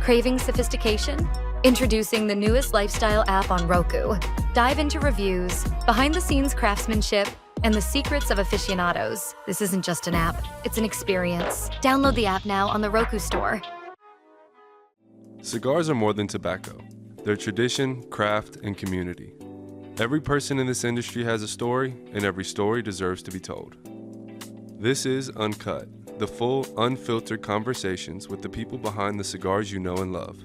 Craving sophistication? Introducing the newest lifestyle app on Roku. Dive into reviews, behind-the-scenes craftsmanship, and the secrets of aficionados. This isn't just an app, it's an experience. Download the app now on the Roku store. Cigars are more than tobacco. They're tradition, craft, and community. Every person in this industry has a story, and every story deserves to be told. This is Uncut, the full, unfiltered conversations with the people behind the cigars you know and love.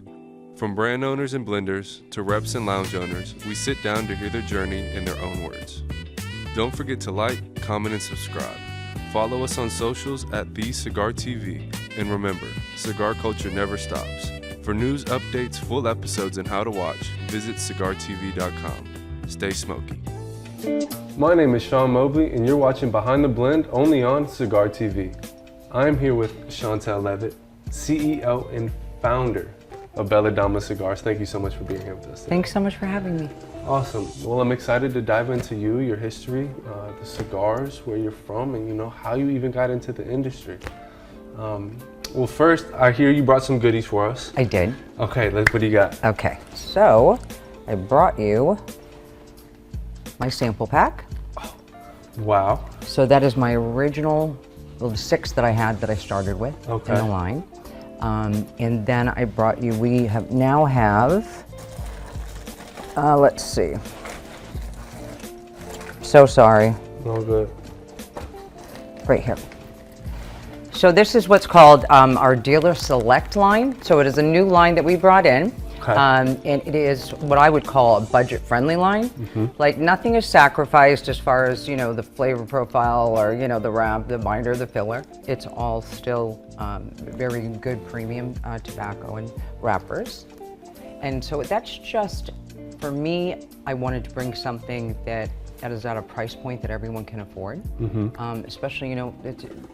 From brand owners and blenders to reps and lounge owners, we sit down to hear their journey in their own words. Don't forget to like, comment, and subscribe. Follow us on socials at @TheCigarTV. And remember, cigar culture never stops. For news, updates, full episodes, and how to watch, visit cigartv.com. Stay smoky. My name is Sean Mobley, and you're watching Behind the Blend only on Cigar TV. I'm here with Chantel Levit, CEO and founder of Bella Dama Cigars. Thank you so much for being here with us today. Thanks so much for having me. Awesome. Well, I'm excited to dive into you, your history, the cigars, where you're from, and how you even got into the industry. Well, first, I hear you brought some goodies for us. I did. Okay, what do you got? Okay, so I brought you my sample pack. Oh, wow. So that is my original, well, the 6 that I had that I started with in the line. And then I brought you, now have, let's see. So sorry. All good. Right here. So this is what's called our Dealer Select line. So it is a new line that we brought in. Okay. And it is what I would call a budget-friendly line. Mm-hmm. Like nothing is sacrificed as far as, the flavor profile or, the wrap, the binder, the filler. It's all still very good premium tobacco and wrappers. And so that's just, for me, I wanted to bring something that is at a price point that everyone can afford. Mm-hmm. Especially,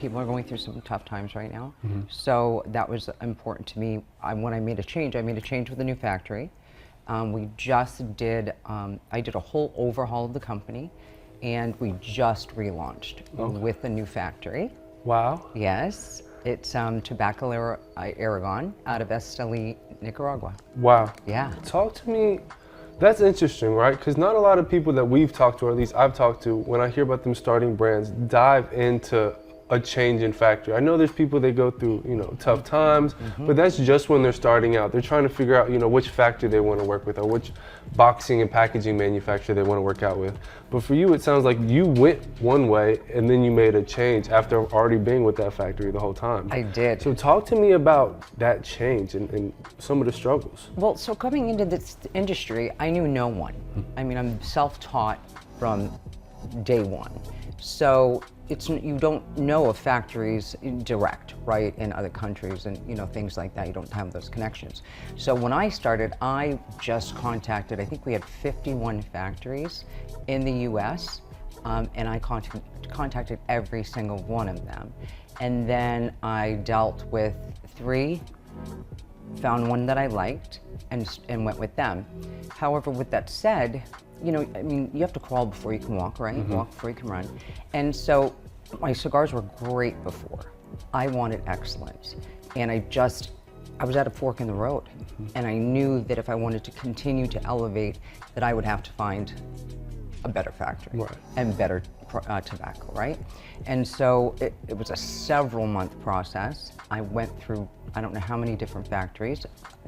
people are going through some tough times right now. Mm-hmm. So that was important to me. When I made a change with a new factory. We just did, I did a whole overhaul of the company, and we just relaunched with the new factory. Wow. Yes, it's Tobacco Aragon out of Esteli, Nicaragua. Wow. Yeah. Talk to me. That's interesting, right? Because not a lot of people that we've talked to, or at least I've talked to, when I hear about them starting brands, dive into a change in factory. I know there's people that go through, tough times, but that's just when they're starting out. They're trying to figure out, which factory they want to work with or which boxing and packaging manufacturer they want to work out with. But for you, it sounds like you went one way and then you made a change after already being with that factory the whole time. I did. So talk to me about that change and some of the struggles. Well, so coming into this industry, I knew no one. I mean, I'm self-taught from day one. So you don't know of factories direct, right, in other countries and things like that. You don't have those connections. So when I started, I just contacted, I think we had 51 factories in the US, and I contacted every single one of them. And then I dealt with 3, found one that I liked, and went with them. However, with that said, you have to crawl before you can walk, right? Mm-hmm. Walk before you can run. And so my cigars were great before. I wanted excellence. And I was at a fork in the road. Mm-hmm. And I knew that if I wanted to continue to elevate, that I would have to find a better factory and better tobacco, right? And so it was a several-month process. I went through, I don't know how many different factories,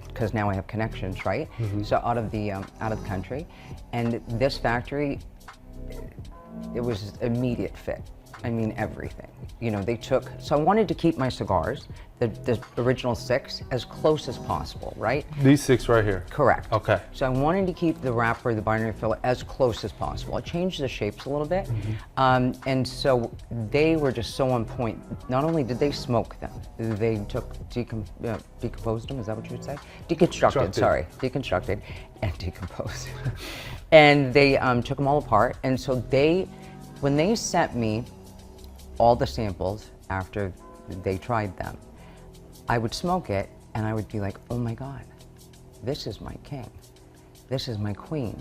because now I have connections, right? Mm-hmm. So out of the country, and this factory, it was immediate fit. I mean, everything. So I wanted to keep my cigars, the original 6, as close as possible, right? These 6 right here? Correct. Okay. So I wanted to keep the wrapper, the binary filler, as close as possible. I changed the shapes a little bit. Mm-hmm. And so they were just so on point. Not only did they smoke them, they decomposed them, is that what you would say? Deconstructed and decomposed. And they took them all apart. And so when they sent me all the samples after they tried them, I would smoke it and I would be like, oh my God, this is my king. This is my queen.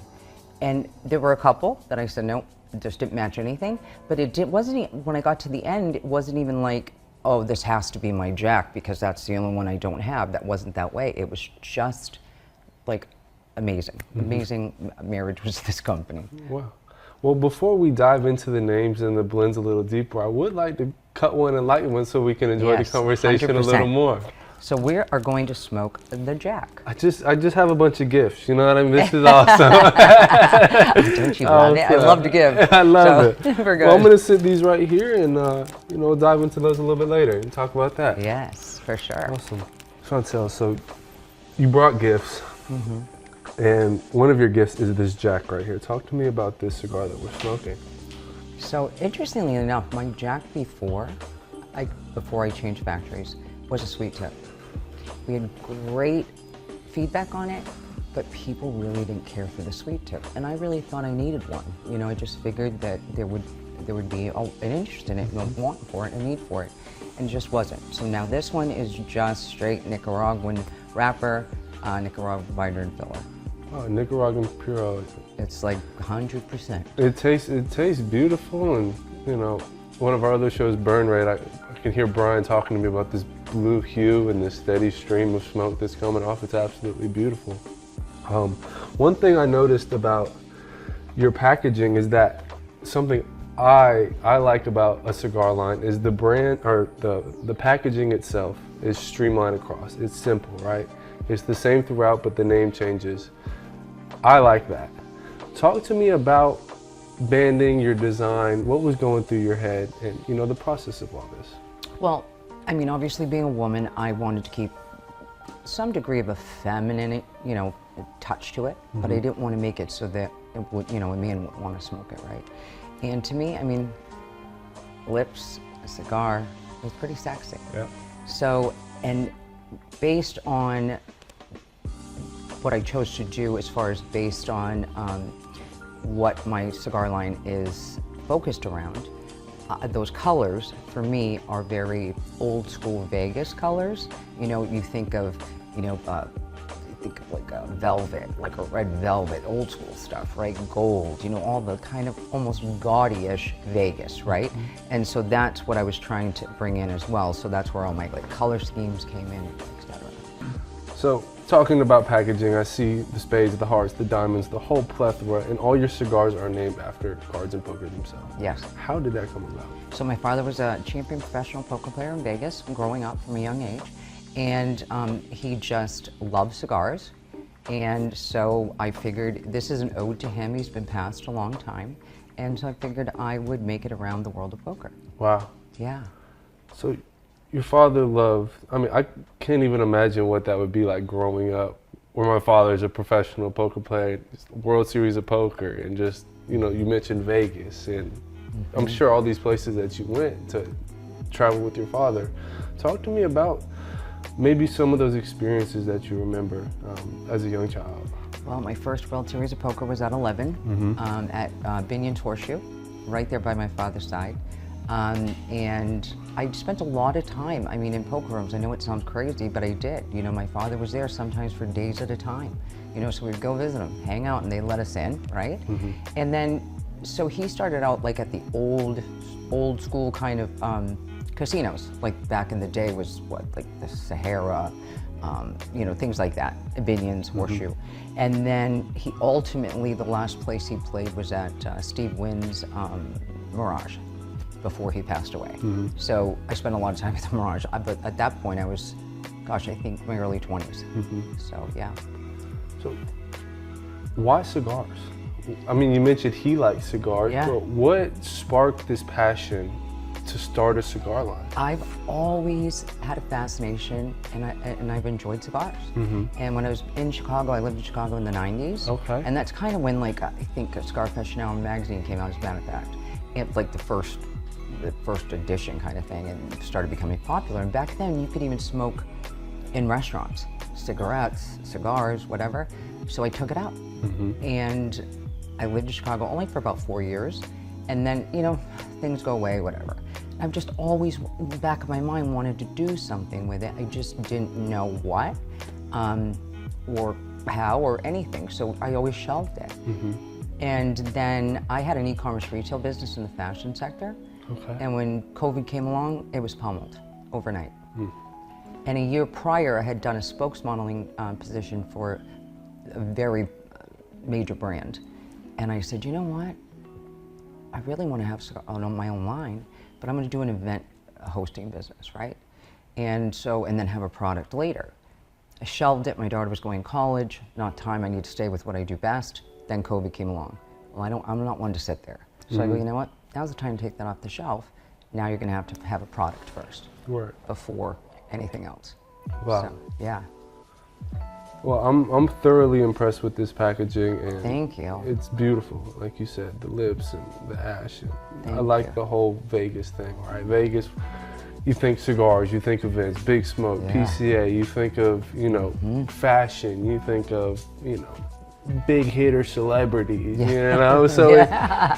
And there were a couple that I said, no, it just didn't match anything. But it wasn't, when I got to the end, it wasn't even like oh, this has to be my Jack because that's the only one I don't have. That wasn't that way. It was just like amazing. Amazing marriage was this company. Wow. Well, before we dive into the names and the blends a little deeper, I would like to cut one and light one so we can enjoy the conversation 100%. A little more. So we are going to smoke the Jack. I just have a bunch of gifts. You know what I mean? This is awesome. Don't you love it? I love to give. I love it. We're good. Well, I'm going to sit these right here and dive into those a little bit later and talk about that. Yes, for sure. Awesome. Chantel, so you brought gifts. And one of your gifts is this Jack right here. Talk to me about this cigar that we're smoking. So interestingly enough, my Jack before I changed factories was a sweet tip. We had great feedback on it, but people really didn't care for the sweet tip. And I really thought I needed one. You know, I just figured that there would be an interest in it, a want for it, a need for it, and it just wasn't. So now this one is just straight Nicaraguan wrapper, Nicaraguan binder and filler. Oh, Nicaraguan pure. It's like 100%. It tastes beautiful, and one of our other shows, Burn Rate, I can hear Brian talking to me about this blue hue and this steady stream of smoke that's coming off. It's absolutely beautiful. One thing I noticed about your packaging is that something I like about a cigar line is the brand, or the packaging itself is streamlined across. It's simple, right? It's the same throughout, but the name changes. I like that. Talk to me about banding, your design, what was going through your head, and the process of all this. Well, I mean, obviously being a woman, I wanted to keep some degree of a feminine, touch to it, but I didn't want to make it so that it would, a man would want to smoke it, right? And to me, I mean, lips, a cigar, was pretty sexy. Yeah. So, and based on what I chose to do as far as based on what my cigar line is focused around, those colors for me are very old school Vegas colors. You think of, like a velvet, like a red velvet, old school stuff, right? Gold, all the kind of almost gaudy-ish Vegas, right? And so that's what I was trying to bring in as well. So that's where all my color schemes came in, etc. So, talking about packaging, I see the spades, the hearts, the diamonds, the whole plethora, and all your cigars are named after cards and poker themselves. Yes. How did that come about? So my father was a champion professional poker player in Vegas growing up from a young age, and he just loved cigars. And so I figured this is an ode to him. He's been passed a long time. And so I figured I would make it around the world of poker. Wow. Yeah. So your father loved, I can't even imagine what that would be like growing up, where my father is a professional poker player, World Series of Poker, and just, you mentioned Vegas, and I'm sure all these places that you went to travel with your father. Talk to me about maybe some of those experiences that you remember as a young child. Well, my first World Series of Poker was at 11 at Binion's Horseshoe, right there by my father's side. And I spent a lot of time, in poker rooms. I know it sounds crazy, but I did. My father was there sometimes for days at a time. So we'd go visit him, hang out, and they let us in, right? And then, so he started out at the old school kind of casinos. Back in the day was the Sahara, things like that, Binion's Horseshoe. And then he ultimately, the last place he played was at Steve Wynn's Mirage, before he passed away. So I spent a lot of time at the Mirage, but at that point I was, I think my early 20s. So yeah. So why cigars? You mentioned he liked cigars, but what sparked this passion to start a cigar line? I've always had a fascination, and I've enjoyed cigars. And when I was in Chicago, I lived in Chicago in the 90s. Okay. And that's kind of when I think Cigar Aficionado magazine came out, as a matter of fact. It the first edition kind of thing, and started becoming popular. And back then you could even smoke in restaurants, cigarettes, cigars, whatever. So I took it out. And I lived in Chicago only for about 4 years. And then, things go away, whatever. I've just always, in the back of my mind, wanted to do something with it. I just didn't know what, or how, or anything. So I always shelved it. And then I had an e-commerce retail business in the fashion sector. Okay. And when COVID came along, it was pummeled. overnight. And a year prior, I had done a spokesmodeling position for a very major brand. And I said, you know what? I really want to have my own line, but I'm going to do an event hosting business, right? And then have a product later. I shelved it. My daughter was going to college. Not time. I need to stay with what I do best. Then COVID came along. Well, I'm not one to sit there. So I go, you know what? Now's the time to take that off the shelf. Now you're going to have a product first, before anything else. Wow. So, yeah. Well, I'm thoroughly impressed with this packaging, and Thank you. it's beautiful. Like you said, the lips and the ash. And I Thank like you. the whole Vegas thing, right? Vegas, you think cigars, you think events, big smoke, Yeah. PCA, you think of, fashion, you think of, big hitter celebrities, So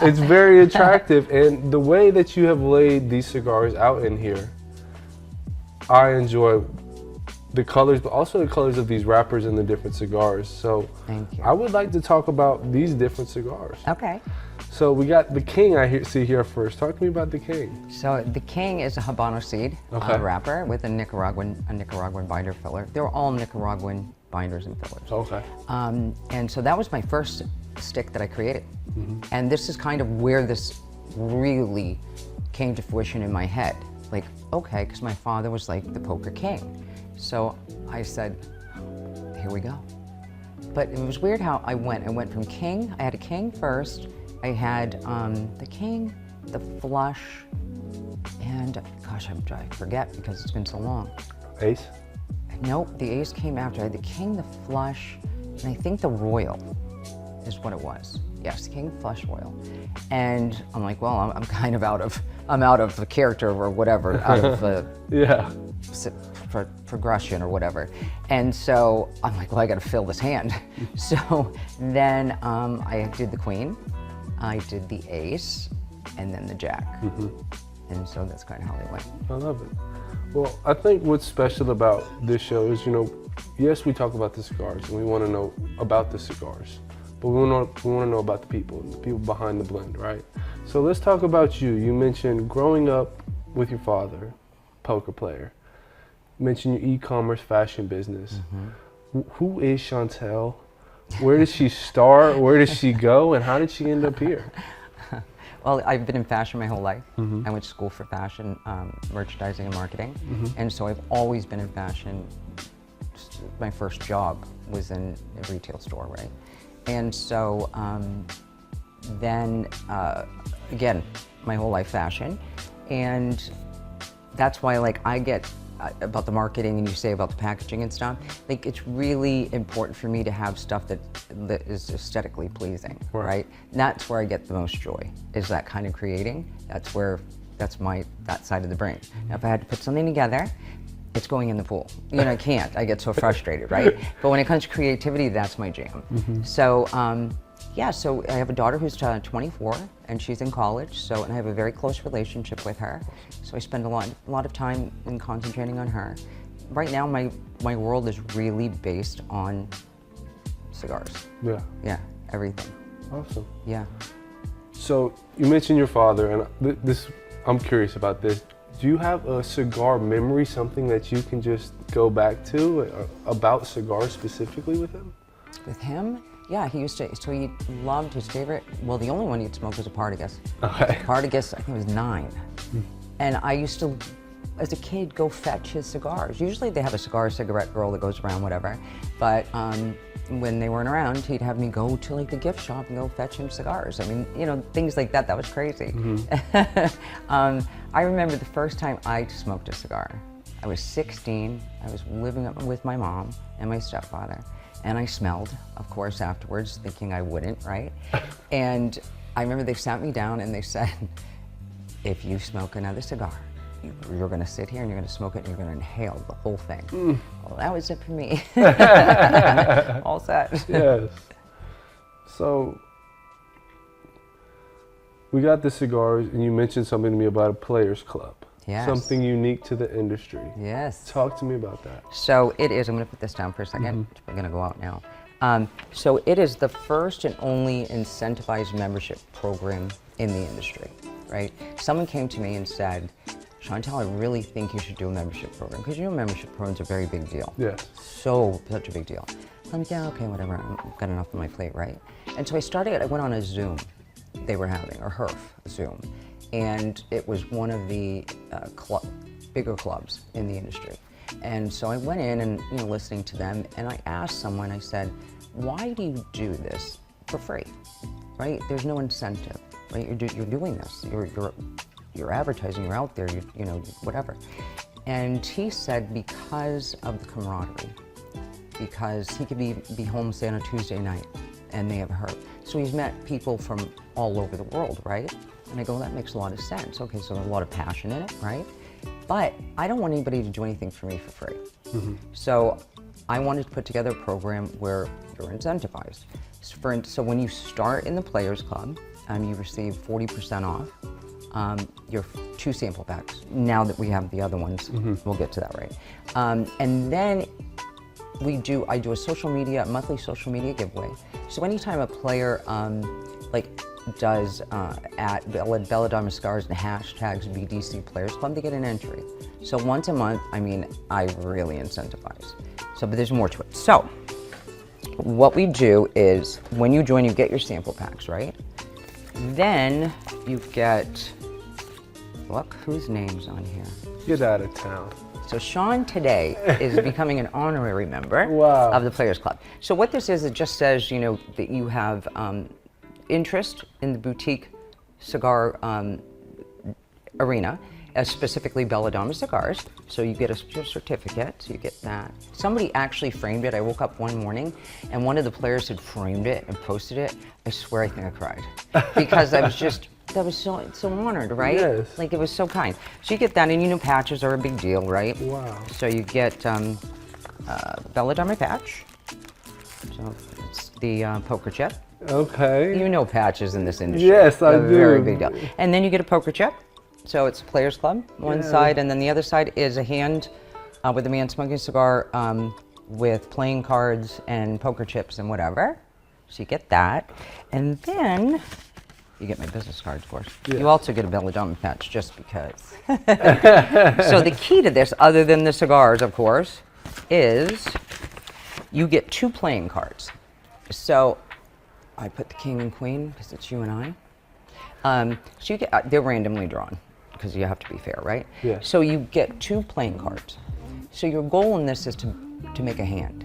it's very attractive. And the way that you have laid these cigars out in here, I enjoy the colors, but also the colors of these wrappers and the different cigars. So Thank you. I would like to talk about these different cigars. Okay. So we got the King see here first. Talk to me about the King. So the King is a Habano seed wrapper with a Nicaraguan binder filler. They're all Nicaraguan binders and fillers. Okay. And so that was my first stick that I created. And this is kind of where this really came to fruition in my head. Like, okay, because my father was like the poker king. So I said, here we go. But it was weird how I went from King. I had a King first. I had the King, the Flush, and gosh, I forget because it's been so long. Ace? Nope, the Ace came after. I had the King, the Flush, and I think the Royal is what it was. Yes, King, Flush, Royal. And I'm like, well, I'm kind of out of the character or whatever, out of the progression or whatever. And so I'm like, well, I got to fill this hand. So then I did the Queen, I did the Ace, and then the Jack. And so that's kind of how they went. I love it. Well, I think what's special about this show is, yes, we talk about the cigars and we want to know about the cigars, but we want to know about the people behind the blend, right? So let's talk about you. You mentioned growing up with your father, poker player. You mentioned your e-commerce fashion business. Who is Chantel? Where did she start? Where did she go? And how did she end up here? Well, I've been in fashion my whole life. I went to school for fashion, merchandising and marketing. And so I've always been in fashion. My first job was in a retail store, right? And so then, again, my whole life fashion. And that's why I get about the marketing and you say about the packaging and stuff, it's really important for me to have stuff that is aesthetically pleasing, right? And that's where I get the most joy, is that kind of creating. That's that side of the brain. Now, if I had to put something together, it's going in the pool. I can't, I get so frustrated, right? But when it comes to creativity, that's my jam. So, so I have a daughter who's 24 and she's in college, and I have a very close relationship with her. So I spend a lot of time in concentrating on her. Right now, my world is really based on cigars. Yeah, everything. Awesome. Yeah. So you mentioned your father, and I'm curious about this. Do you have a cigar memory, something that you can just go back to about cigars specifically with him? With him? Yeah, he loved his favorite, well, the only one he'd smoke was a Partagas. Okay. Partagas, I think it was 9. And I used to, as a kid, go fetch his cigars. Usually they have a cigarette girl that goes around, whatever. But when they weren't around, he'd have me go to the gift shop and go fetch him cigars. I mean, things like that, that was crazy. I remember the first time I smoked a cigar. I was 16, I was living with my mom and my stepfather. And I smelled, of course, afterwards, thinking I wouldn't, right? And I remember they sat me down and they said, if you smoke another cigar, you're gonna sit here and you're gonna smoke it and you're gonna inhale the whole thing. Well, that was it for me. All set. Yes. So, we got the cigars, and you mentioned something to me about a players club. Yes. Something unique to the industry. Yes. Talk to me about that. So it is, I'm gonna put this down for a second. We're gonna go out now. So it is the first and only incentivized membership program in the industry, right? Someone came to me and said, Chantel, I really think you should do a membership program, because membership programs are a very big deal. Yes. Such a big deal. I'm like, yeah, okay, whatever, I've got enough on my plate, right? And so I went on a Zoom they were having, a HERF Zoom, and it was one of the bigger clubs in the industry. And so I went in and, listening to them, and I asked someone, I said, why do you do this for free, right? There's no incentive, right? You're doing this, you're advertising, you're out there, whatever. And he said, because of the camaraderie, because he could be home, say, on a Tuesday night, and they have heard. So he's met people from all over the world, right? And I go, that makes a lot of sense. Okay, so there's a lot of passion in it, right? But I don't want anybody to do anything for me for free. Mm-hmm. So I wanted to put together a program where you're incentivized. So when you start in the Players Club, you receive 40% off your 2 sample packs. Now that we have the other ones, we'll get to that, right? And then I do a monthly social media giveaway. So anytime a player does at Bella Dama Cigars and hashtags BDC Players Club, they get an entry. So once a month, I really incentivize. But there's more to it. So what we do is, when you join, you get your sample packs, right? Then you get, look whose name's on here. Get out of town. So Sean today is becoming an honorary member of the Players Club. So what this is, it just says, that you have interest in the boutique cigar arena, specifically Bella Dama Cigars. So you get a certificate, so you get that. Somebody actually framed it. I woke up one morning and one of the players had framed it and posted it. I swear I think I cried. Because I was just, that was so honored, right? Yes. Like, it was so kind. So you get that, and patches are a big deal, right? Wow. So you get Bella Dama patch. So it's the poker chip. Okay. Patches in this industry. Yes, I do. Very big deal. And then you get a poker chip. So it's Players Club, one side, and then the other side is a hand with a man smoking a cigar with playing cards and poker chips and whatever. So you get that. And then you get my business card, of course. Yes. You also get a Belladama patch, just because. So the key to this, other than the cigars, of course, is you get 2 playing cards. So I put the king and queen, because it's you and I. So you get, they're randomly drawn, because you have to be fair, right? Yeah. So you get 2 playing cards. So your goal in this is to make a hand.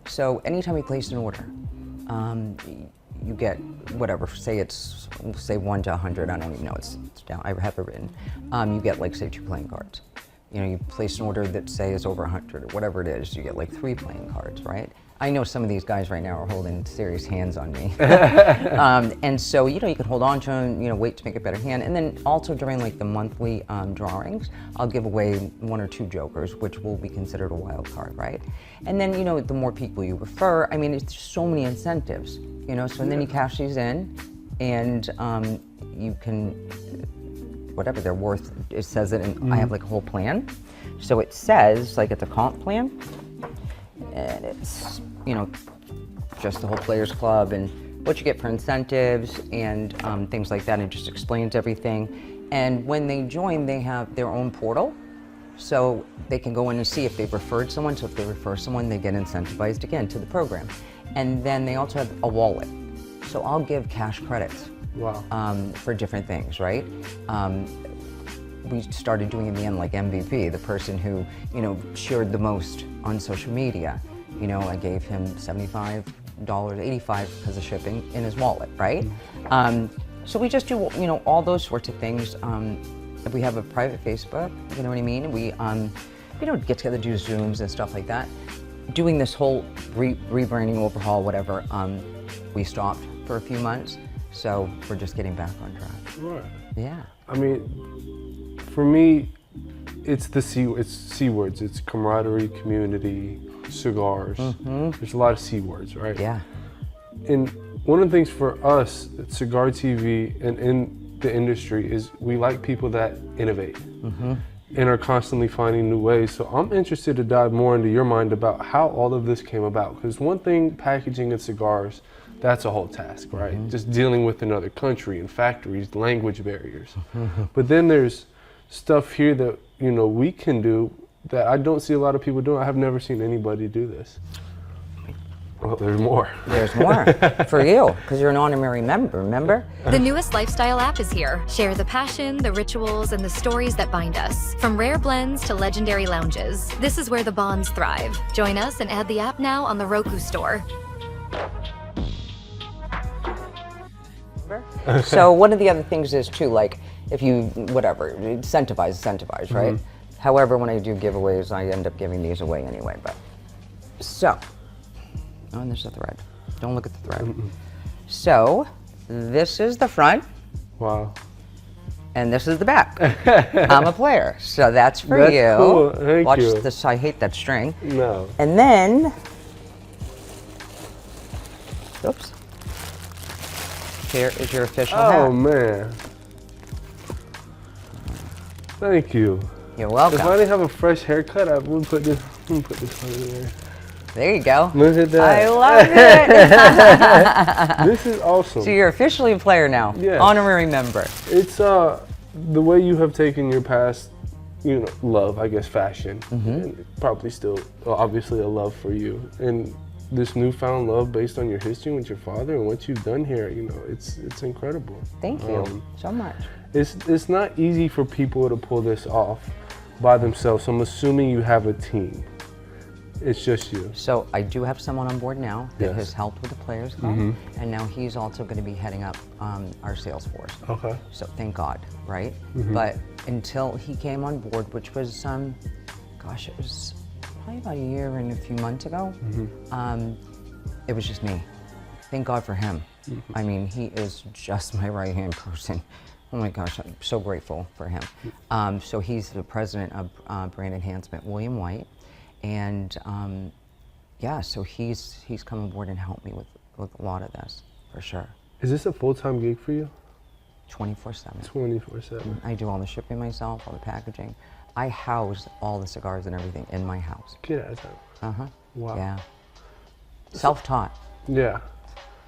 So anytime you place an order, you get whatever, say 1 to 100, I don't even know, it's down, I have it written. You get, say 2 playing cards. You place an order that, say, is over 100 or whatever it is, you get 3 playing cards, right? I know some of these guys right now are holding serious hands on me. And so, you can hold on to them, wait to make a better hand. And then also during the monthly drawings, I'll give away 1 or 2 jokers, which will be considered a wild card, right? And then, the more people you refer, it's just so many incentives, so and then you cash these in, and you can, whatever they're worth, it says it, and I have a whole plan. So it says, it's a comp plan, and it's, just the whole Players Club and what you get for incentives and things like that. It just explains everything. And when they join, they have their own portal. So they can go in and see if they've referred someone. So if they refer someone, they get incentivized again to the program. And then they also have a wallet. So I'll give cash credits for different things, right? We started doing in the end MVP, the person who, shared the most on social media. I gave him $75, $85 because of shipping in his wallet, right? So we just do, all those sorts of things. If we have a private Facebook, you know what I mean? We, get together, do Zooms and stuff like that. Doing this whole rebranding, overhaul, whatever, we stopped for a few months. So we're just getting back on track. Right. Yeah. For me, it's the C words. It's camaraderie, community, cigars. There's a lot of C words, right? Yeah. And one of the things for us at Cigar TV and in the industry is we like people that innovate and are constantly finding new ways. So I'm interested to dive more into your mind about how all of this came about. Because one thing, packaging of cigars, that's a whole task, right? Just dealing with another country and factories, language barriers. But then there's stuff here that, you know, we can do that I don't see a lot of people doing. I have never seen anybody do this. Well, there's more. There's more for you, because you're an honorary member, remember? The newest lifestyle app is here. Share the passion, the rituals, and the stories that bind us. From rare blends to legendary lounges, this is where the bonds thrive. Join us and add the app now on the Roku store. So one of the other things is too, like, if you, whatever, incentivize, right? However, when I do giveaways, I end up giving these away anyway, but. So, oh, and there's a thread. Don't look at the thread. So, this is the front. Wow. And this is the back. I'm a player, so that's for That's you. cool. Thank Watch you. this, I hate that string. No. And then, oops. Here is your official hat. Oh, man. Thank you. You're welcome. If I didn't have a fresh haircut, I would put this on there. There you go. Look at that. I love it. This is awesome. So you're officially a player now. Yes. Honorary member. It's the way you have taken your past, you know, love, I guess, fashion, and probably still, obviously, a love for you, and this newfound love based on your history with your father and what you've done here. You know, it's incredible. Thank you so much. It's not easy for people to pull this off by themselves. So I'm assuming you have a team. It's just you. So I do have someone on board now that Yes. has helped with the Players Club, and now he's also going to be heading up our sales force. Okay. So thank God, right? But until he came on board, which was, gosh, it was probably about a year and a few months ago, it was just me. Thank God for him. I mean, he is just my right-hand person. Oh my gosh, I'm so grateful for him. So he's the president of brand enhancement, William White. And yeah, so he's come aboard and helped me with a lot of this, for sure. Is this a full-time gig for you? 24/7. 24/7. I do all the shipping myself, all the packaging. I house all the cigars and everything in my house. Get out of town. Wow. Yeah. Self-taught. Yeah.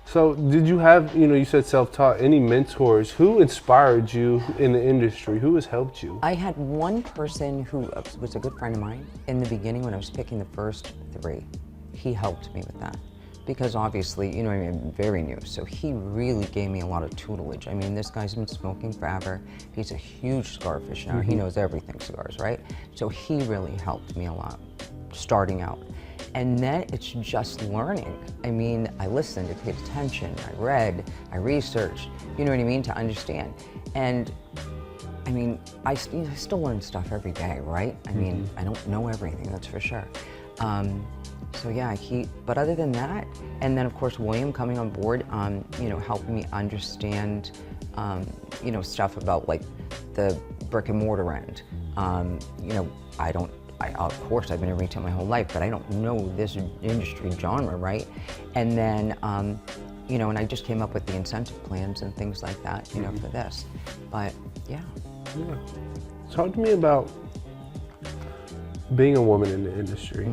So did you have, you know, you said self-taught, any mentors? Who inspired you in the industry? Who has helped you? I had one person who was a good friend of mine in the beginning when I was picking the first 3. He helped me with that because obviously, you know, I'm very new. So he really gave me a lot of tutelage. I mean, this guy's been smoking forever. He's a huge cigar aficionado. He knows everything cigars, right? So he really helped me a lot starting out. And then it's just learning. I mean, I listened, I paid attention, I read, I researched, you know what I mean, to understand. And I mean, I still learn stuff every day, right? I mean, I don't know everything, that's for sure. So yeah, but other than that, and then of course William coming on board, you know, helping me understand, you know, stuff about like the brick and mortar end. You know, of course, I've been in retail my whole life, but I don't know this industry genre, right? And then, you know, and I just came up with the incentive plans and things like that, you know, for this. But yeah. Yeah. Talk to me about being a woman in the industry.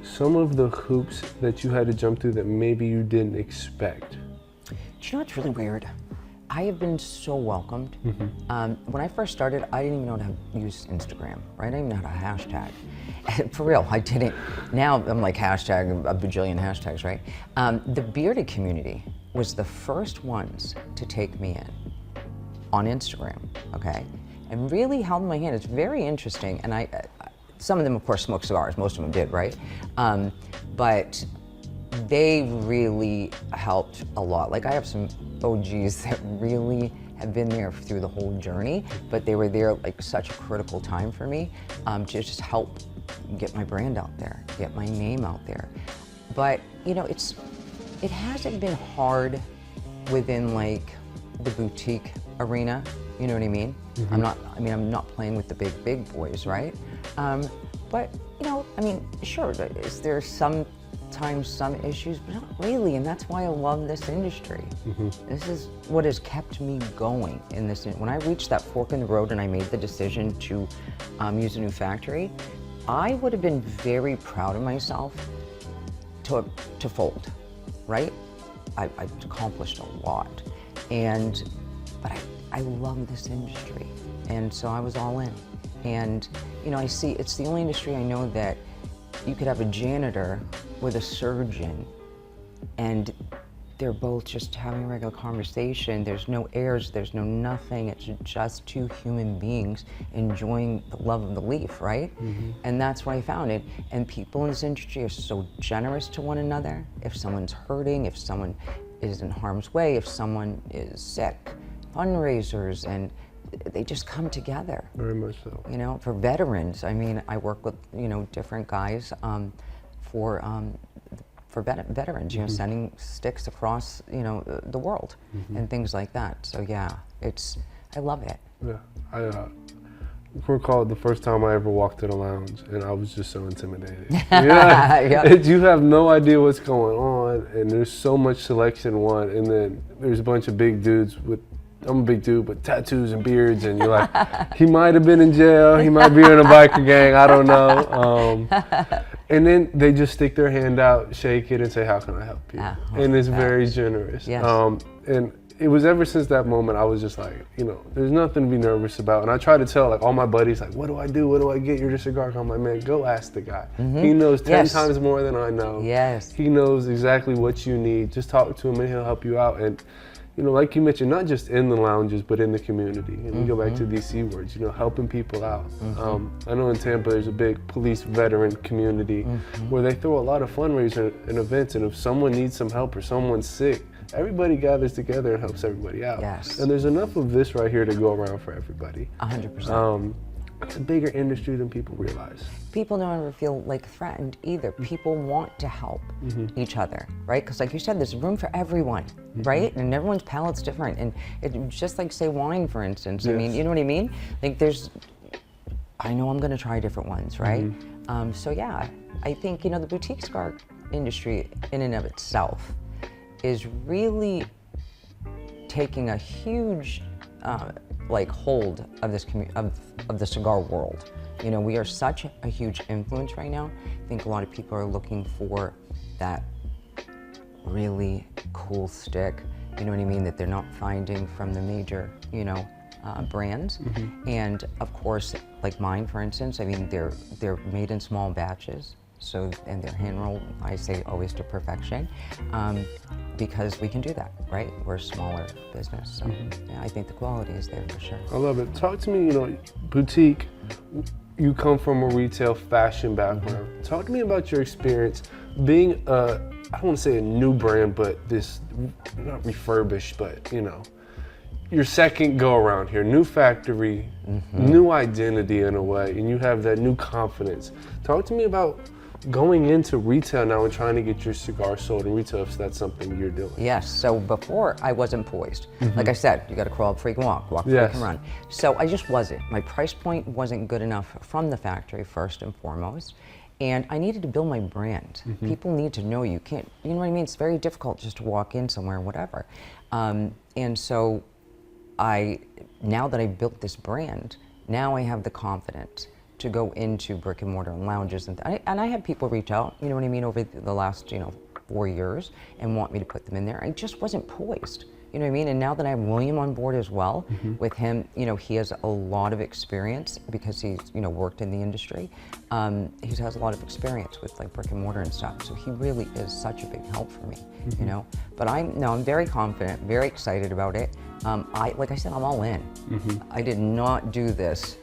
Some of the hoops that you had to jump through that maybe you didn't expect. Do you know what's really weird? I have been so welcomed. When I first started, I didn't even know how to use Instagram, right? I didn't even know how to hashtag. For real, I didn't. Now I'm like hashtag, a bajillion hashtags, right? The bearded community was the first ones to take me in on Instagram, okay? And really held my hand. It's very interesting. And some of them, of course, smoke cigars. Most of them did, right? But they really helped a lot. Like I have some OGs that really have been there through the whole journey, but they were there like such a critical time for me to just help get my brand out there, get my name out there. But you know, it hasn't been hard within like the boutique arena. You know what I mean? I'm not playing with the big boys, right? But you know, I mean, sure, is there sometimes some issues, but not really, and that's why I love this industry. This is what has kept me going in this. When I reached that fork in the road and I made the decision to use a new factory, I would have been very proud of myself to fold, right? I've accomplished a lot, and but I love this industry. And so I was all in. And, you know, I see it's the only industry I know that you could have a janitor with a surgeon and they're both just having a regular conversation. There's no airs, there's no nothing. It's just two human beings enjoying the love of the leaf, right? And that's what I found it. And people in this industry are so generous to one another. If someone's hurting, if someone is in harm's way, if someone is sick, fundraisers, and they just come together. Very much so. You know, for veterans, I mean, I work with, you know, different guys for veterans, you know, sending sticks across, you know, the world and things like that. So yeah, I love it. Yeah, I recall the first time I ever walked in a lounge and I was just so intimidated. Yeah, you have no idea what's going on and there's so much selection, one, and then there's a bunch of big dudes with, I'm a big dude with tattoos and beards, and you're like, he might have been in jail, he might be in a biker gang, I don't know. And then they just stick their hand out, shake it, and say, how can I help you? And it's very generous. Yes. And it was ever since that moment, I was just like, you know, there's nothing to be nervous about. And I try to tell like all my buddies, like, what do I do? What do I get? You're the cigar guy. I'm like, man, go ask the guy. He knows 10 times more than I know. Yes. He knows exactly what you need. Just talk to him and he'll help you out. And you know, like you mentioned, not just in the lounges, but in the community. And we go back to these C words, you know, helping people out. I know in Tampa there's a big police veteran community where they throw a lot of fundraisers and events, and if someone needs some help or someone's sick, everybody gathers together and helps everybody out. Yes. And there's enough of this right here to go around for everybody. 100%. It's a bigger industry than people realize. People don't ever feel like threatened either. People want to help each other, right? Because like you said, there's room for everyone, right? And everyone's palate's different. And it's just like, say, wine, for instance. I mean, you know what I mean? Like I know I'm gonna try different ones, right? So yeah, I think, you know, the boutique cigar industry in and of itself is really taking a huge like hold of this of the cigar world. You know, we are such a huge influence right now. I think a lot of people are looking for that really cool stick, you know what I mean, that they're not finding from the major, you know, brands. And of course, like mine, for instance, I mean, they're made in small batches. So, and they're hand rolled, I say always to perfection, because we can do that, right? We're a smaller business, so yeah, I think the quality is there for sure. I love it. Talk to me, you know, boutique, you come from a retail fashion background. Talk to me about your experience being I don't want to say a new brand, but this, not refurbished, but you know, your second go around here, new factory, new identity in a way, and you have that new confidence. Talk to me about going into retail now and trying to get your cigar sold in retail, if that's something you're doing. Yes, so before I wasn't poised. Like I said, you gotta crawl before you can walk before you can run. So I just wasn't. My price point wasn't good enough from the factory, first and foremost. And I needed to build my brand. People need to know you. Can't, you know what I mean? It's very difficult just to walk in somewhere and whatever. And so now that I built this brand, now I have the confidence to go into brick and mortar and lounges, and I had people reach out, you know what I mean, over the last, you know, 4 years and want me to put them in there. I just wasn't poised, you know what I mean? And now that I have William on board as well, with him, you know, he has a lot of experience because he's, you know, worked in the industry. He has a lot of experience with like brick and mortar and stuff, so he really is such a big help for me, you know? But I'm very confident, very excited about it. Like I said, I'm all in. I did not do this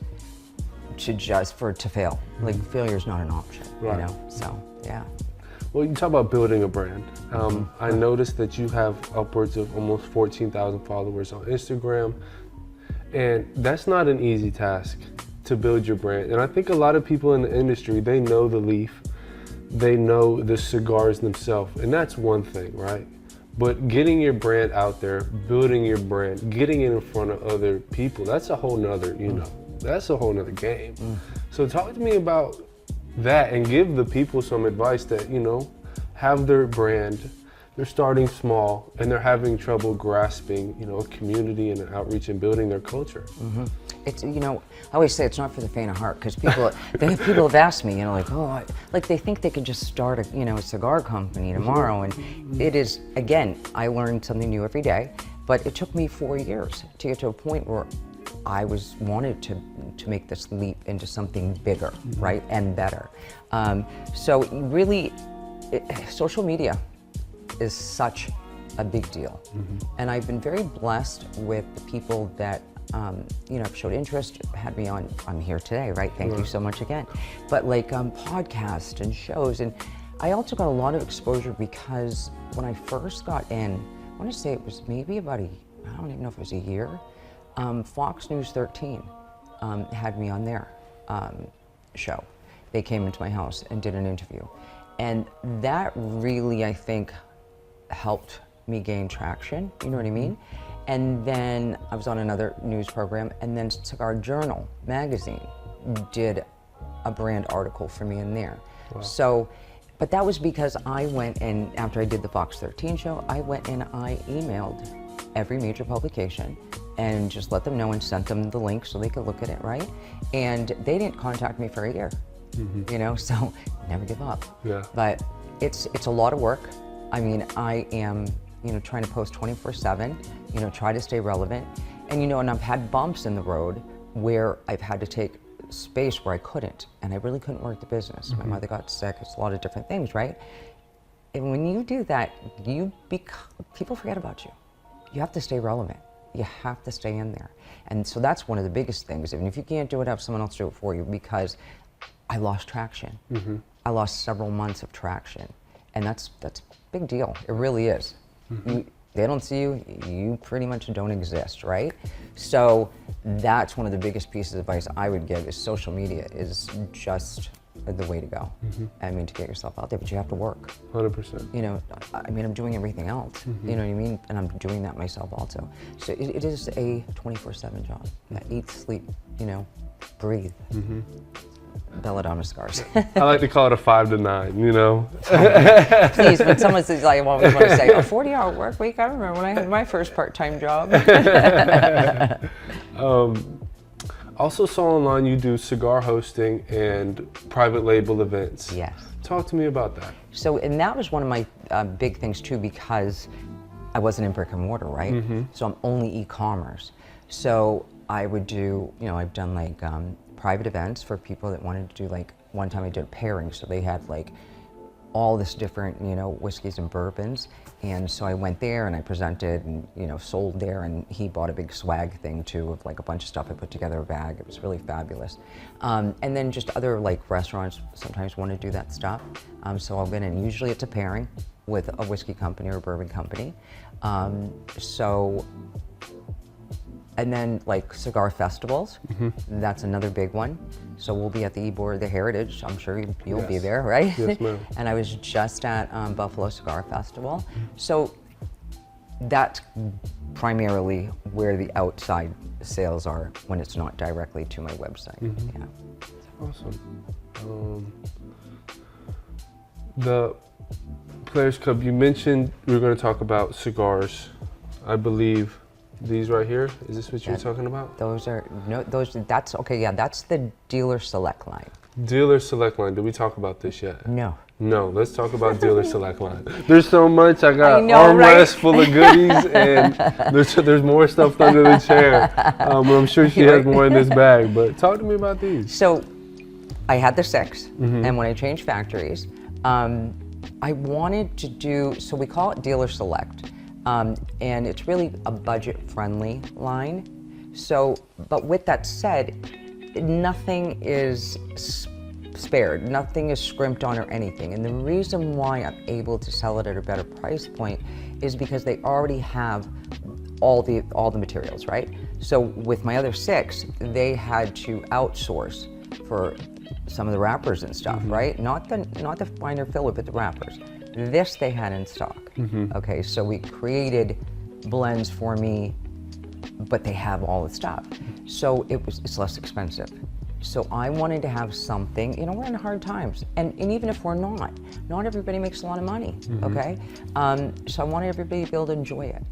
to fail. Like failure is not an option, you know? So, yeah. Well, you talk about building a brand. I noticed that you have upwards of almost 14,000 followers on Instagram, and that's not an easy task to build your brand. And I think a lot of people in the industry, they know the leaf, they know the cigars themselves, and that's one thing, right? But getting your brand out there, building your brand, getting it in front of other people, that's a whole nother, you know, that's a whole nother game. So talk to me about that and give the people some advice that, you know, have their brand, they're starting small and they're having trouble grasping, you know, a community and an outreach and building their culture. It's, you know, I always say it's not for the faint of heart, because people have asked me, you know, like, oh, like they think they could just start a, you know, a cigar company tomorrow, and it is, again, I learn something new every day. But it took me 4 years to get to a point where I wanted to make this leap into something bigger, right, and better. So really, social media is such a big deal. And I've been very blessed with the people that you know, have showed interest, had me on. I'm here today, right? Thank you so much again. But like podcasts and shows, and I also got a lot of exposure because when I first got in, I want to say it was maybe about I don't even know if it was a year. Fox News 13 had me on their show. They came into my house and did an interview, and that really, I think, helped me gain traction. You know what I mean? And then I was on another news program, and then Cigar Journal magazine did a brand article for me in there. Wow. So, but that was because I went and, after I did the Fox 13 show, I went and I emailed every major publication and just let them know and sent them the link so they could look at it, right? And they didn't contact me for a year, you know, so never give up. Yeah. But it's a lot of work. I mean, I am, you know, trying to post 24/7, you know, try to stay relevant. And, you know, and I've had bumps in the road where I've had to take space where I couldn't, and I really couldn't work the business. My mother got sick, it's a lot of different things, right? And when you do that, people forget about you. You have to stay relevant. You have to stay in there. And so that's one of the biggest things. And if you can't do it, have someone else do it for you, because I lost traction. I lost several months of traction. And that's a big deal. It really is. They don't see you, you pretty much don't exist, right? So that's one of the biggest pieces of advice I would give, is social media is just the way to go. I mean, to get yourself out there, but you have to work. 100%. You know, I mean, I'm doing everything else, you know what I mean? And I'm doing that myself also. So it is a 24/7 job. Yeah, eat, sleep, you know, breathe. Bella Dama Cigars. I like to call it a 5 to 9, you know? Please, when someone says, like, I always want to say, a 40-hour work week, I remember when I had my first part-time job. Also saw online you do cigar hosting and private label events. Yes. Talk to me about that. So, and that was one of my big things too, because I wasn't in brick and mortar, right? So I'm only e-commerce. So I would do, you know, I've done like private events for people that wanted to do, like, one time I did pairing, so they had like all this different, you know, whiskeys and bourbons. And so I went there and I presented and, you know, sold there, and he bought a big swag thing too of like a bunch of stuff. I put together a bag. It was really fabulous. And then just other like restaurants sometimes want to do that stuff. So I'll go in, and usually it's a pairing with a whiskey company or a bourbon company. And then like cigar festivals, that's another big one. So we'll be at the Ybor, the Heritage. I'm sure you'll be there, right? Yes, ma'am. And I was just at Buffalo Cigar Festival. So that's primarily where the outside sales are when it's not directly to my website. Yeah. Awesome. The Players Club, you mentioned we were going to talk about cigars, I believe. These right here, is this what you're talking about? Those are, no, that's, okay, yeah, that's the Dealer Select line. Dealer Select line, did we talk about this yet? No. No, let's talk about Dealer Select line. There's so much, I got know, armrests full of goodies, and there's more stuff under the chair. I'm sure she has more in this bag, but talk to me about these. So I had the 6, and when I changed factories, I wanted to do, so we call it Dealer Select. And it's really a budget-friendly line. So, but with that said, nothing is spared, nothing is scrimped on or anything. And the reason why I'm able to sell it at a better price point is because they already have all the materials, right? So with my other 6, they had to outsource for some of the wrappers and stuff, right? Not the finer filler, but the wrappers. This they had in stock. Okay, so we created blends for me, but they have all the stuff. So it's less expensive. So I wanted to have something, you know, we're in hard times. And even if we're not everybody makes a lot of money, okay? So I wanted everybody to be able to enjoy it.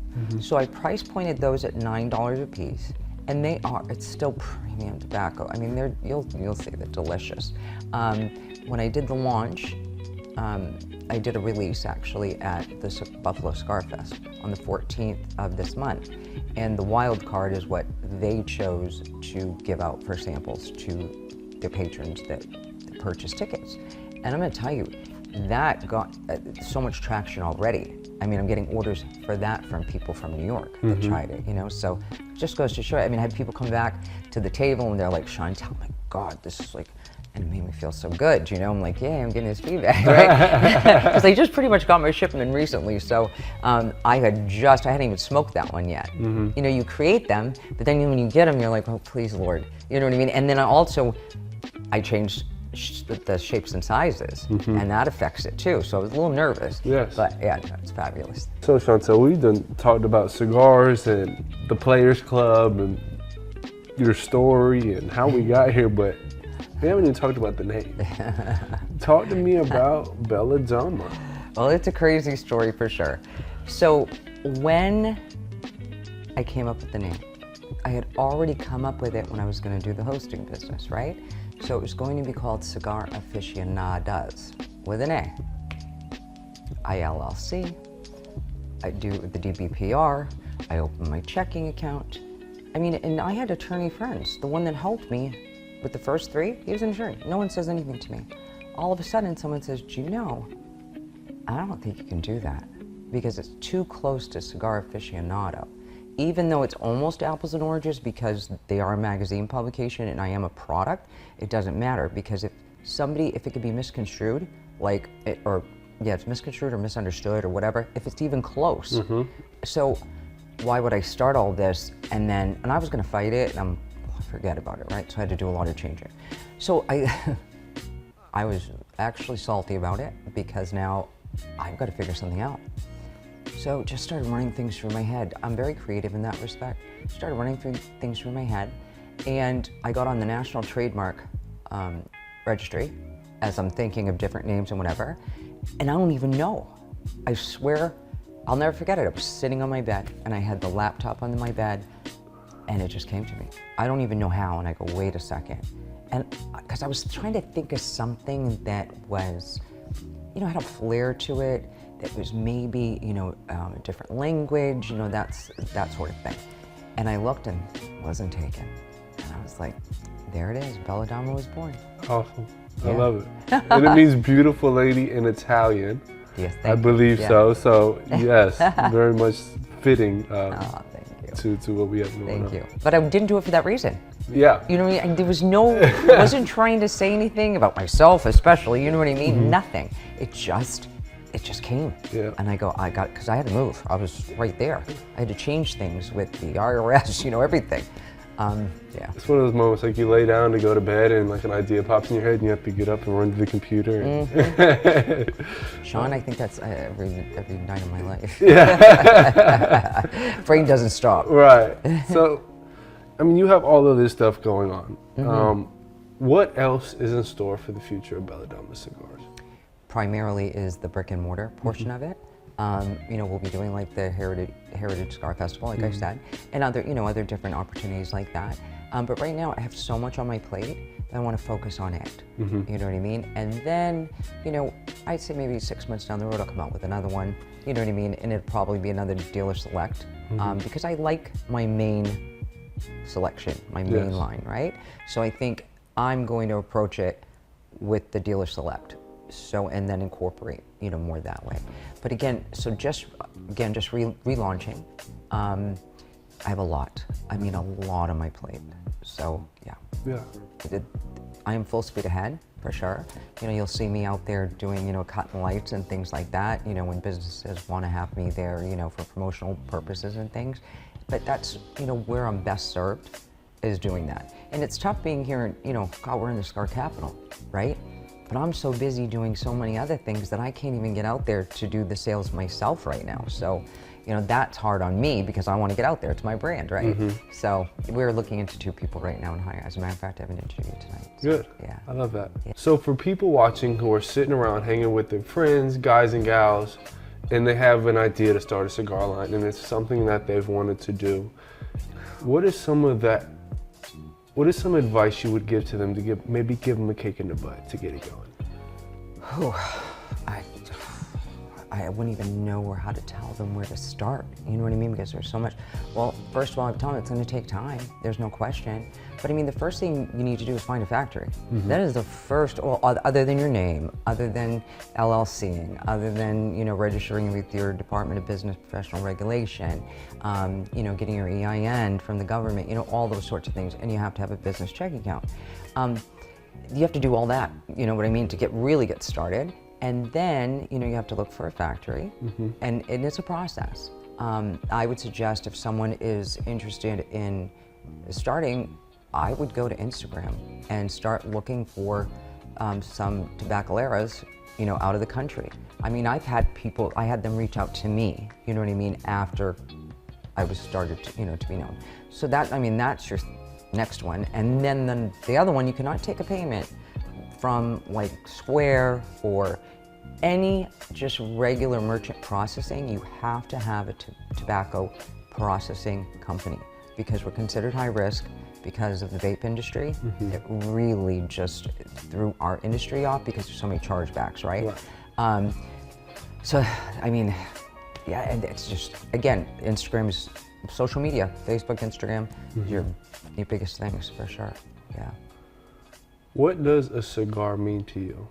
So I price pointed those at $9 a piece. And it's still premium tobacco. I mean, you'll see they're delicious. When I did the launch, I did a release actually at the Buffalo Cigar Fest on the 14th of this month. And the wild card is what they chose to give out for samples to their patrons that purchase tickets. And I'm gonna tell you, that got so much traction already. I mean, I'm getting orders for that from people from New York that tried it, you know? So just goes to show, I mean, I had people come back to the table and they're like, Shantel, oh my God, this is like, and it made me feel so good, you know? I'm like, yeah, I'm getting this feedback, right? Because they just pretty much got my shipment recently, so I hadn't even smoked that one yet. You know, you create them, but then when you get them, you're like, oh, please, Lord. You know what I mean? And then I changed the shapes and sizes, and that affects it too. So I was a little nervous. Yes. But yeah, it's fabulous. So Chantel, we've done talked about cigars and the Players Club and your story and how we got here, but we haven't even talked about the name. Talk to me about Bella Dama. Well, it's a crazy story for sure. So when I came up with the name, I had already come up with it when I was going to do the hosting business, right? So it was going to be called Cigar Aficionadas with an A. ILLC. I do the DBPR. I opened my checking account. I mean, and I had attorney friends. The one that helped me with the first three, he was an attorney. No one says anything to me. All of a sudden, someone says, do you know, I don't think you can do that because it's too close to Cigar Aficionado. Even though it's almost apples and oranges because they are a magazine publication and I am a product, it doesn't matter because if it could be misconstrued, it's misconstrued or misunderstood or whatever, if it's even close. So why would I start all this and I was gonna fight it and forget about it, right? So I had to do a lot of changing. So I was actually salty about it because now I've got to figure something out. So just started running things through my head. I'm very creative in that respect. Started running things through my head, and I got on the National Trademark Registry as I'm thinking of different names and whatever, and I don't even know. I swear, I'll never forget it. I was sitting on my bed, and I had the laptop on my bed, and it just came to me. I don't even know how, and I go, wait a second. And because I was trying to think of something that was, you know, had a flair to it, that was maybe, you know, a different language, you know, that sort of thing. And I looked and it wasn't taken. And I was like, there it is, Bella Dama was born. Awesome. Yeah. I love it. And it means beautiful lady in Italian. Yes, I believe so. So yes, very much fitting thank you. to what we have going on. Thank you. But I didn't do it for that reason. Yeah. You know what I mean? There was I wasn't trying to say anything about myself especially, you know what I mean? Nothing. It just came. Yeah. And I got, because I had to move. I was right there. I had to change things with the IRS, you know, everything. Yeah. It's one of those moments like you lay down to go to bed and like an idea pops in your head and you have to get up and run to the computer. And Sean, I think that's every night of my life. Yeah. Brain doesn't stop. Right. So, I mean, you have all of this stuff going on. What else is in store for the future of Bella Dama Cigars? Primarily is the brick and mortar portion of it. You know, we'll be doing like the Heritage Cigar Festival, like I said, and other different opportunities like that. But right now I have so much on my plate that I want to focus on it. You know what I mean? And then, you know, I'd say maybe 6 months down the road I'll come out with another one. You know what I mean? And it'll probably be another dealer select because I like my main selection, my main line, right? So I think I'm going to approach it with the dealer select. So, and then incorporate, you know, more that way. But again, just relaunching. I have a lot. I mean, a lot on my plate. So, yeah. I am full speed ahead, for sure. You know, you'll see me out there doing, you know, cutting lights and things like that, you know, when businesses want to have me there, you know, for promotional purposes and things. But that's, you know, where I'm best served is doing that. And it's tough being here, you know, God, we're in the cigar capital, right? But I'm so busy doing so many other things that I can't even get out there to do the sales myself right now. So, you know, that's hard on me because I want to get out there. It's my brand, right? So we're looking into 2 people right now in hire. As a matter of fact, I have an interview tonight. So, Good. Yeah. I love that. Yeah. So for people watching who are sitting around hanging with their friends, guys and gals, and they have an idea to start a cigar line and it's something that they've wanted to do, what is some advice you would give to them to maybe give them a kick in the butt to get it going? I wouldn't even know how to tell them where to start. You know what I mean? Because there's so much. Well, first of all, I'm telling them it's going to take time. There's no question. But I mean, the first thing you need to do is find a factory. That is the first, well, other than your name, other than LLCing, other than, you know, registering with your Department of Business Professional Regulation, you know, getting your EIN from the government, you know, all those sorts of things. And you have to have a business checking account. You have to do all that, you know what I mean, to really get started. And then, you know, you have to look for a factory, and it's a process. I would suggest if someone is interested in starting, I would go to Instagram and start looking for some tabacaleras, you know, out of the country. I mean, I had them reach out to me, you know what I mean, after I was started to, you know, to be known. So that, I mean, that's your next one. And then the other one, you cannot take a payment from like Square or any just regular merchant processing. You have to have a tobacco processing company because we're considered high risk because of the vape industry. It really just threw our industry off because there's so many chargebacks, right? So, I mean, yeah, and it's just, again, Instagram is social media, Facebook, Instagram, your biggest things for sure, yeah. What does a cigar mean to you?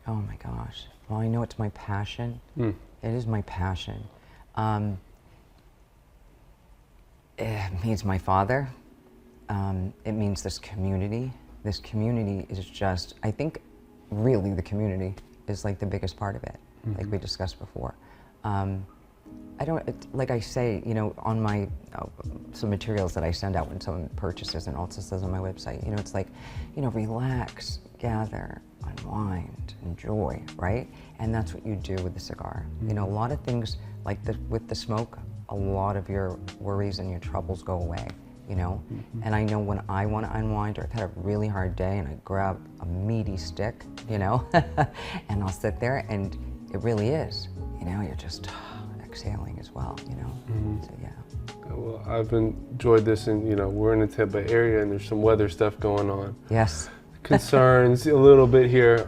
Oh my gosh. Well, I know it's my passion. It is my passion. It means my father. It means this community. This community is just, I think, really the community is like the biggest part of it, like we discussed before. Like I say, you know, on my, some materials that I send out when someone purchases and also says on my website, you know, it's like, you know, relax, gather, unwind, enjoy, right? And that's what you do with the cigar. You know, a lot of things, like with the smoke, a lot of your worries and your troubles go away, you know? And I know when I want to unwind or I've had a really hard day and I grab a meaty stick, you know, and I'll sit there and it really is, you know, you're just exhaling as well, you know? So yeah. Well, I've enjoyed this, and you know, we're in the Tampa area and there's some weather stuff going on. Yes. Concerns a little bit here,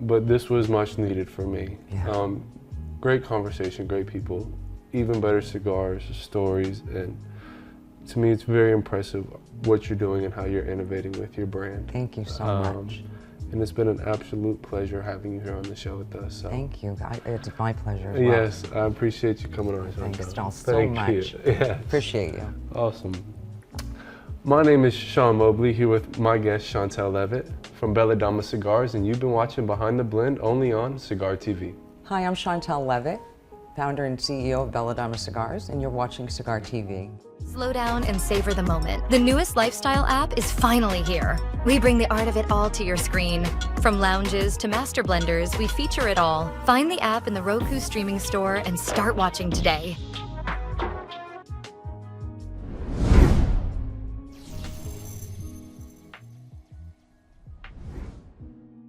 but this was much needed for me. Yeah. Great conversation, great people, even better cigars, stories, and to me it's very impressive what you're doing and how you're innovating with your brand. Thank you so much. And it's been an absolute pleasure having you here on the show with us. So. Thank you. It's my pleasure as well. Yes, I appreciate you coming on. Thanks, Chantel, so Thank much. you. Yes. Appreciate you. Awesome. My name is Sean Mobley, here with my guest Chantel Levit from Bella Dama Cigars, and you've been watching Behind the Blend only on Cigar TV. Hi, I'm Chantel Levit, founder and CEO of Bella Dama Cigars, and you're watching Cigar TV. Slow down and savor the moment. The newest lifestyle app is finally here. We bring the art of it all to your screen. From lounges to master blenders, we feature it all. Find the app in the Roku streaming store and start watching today.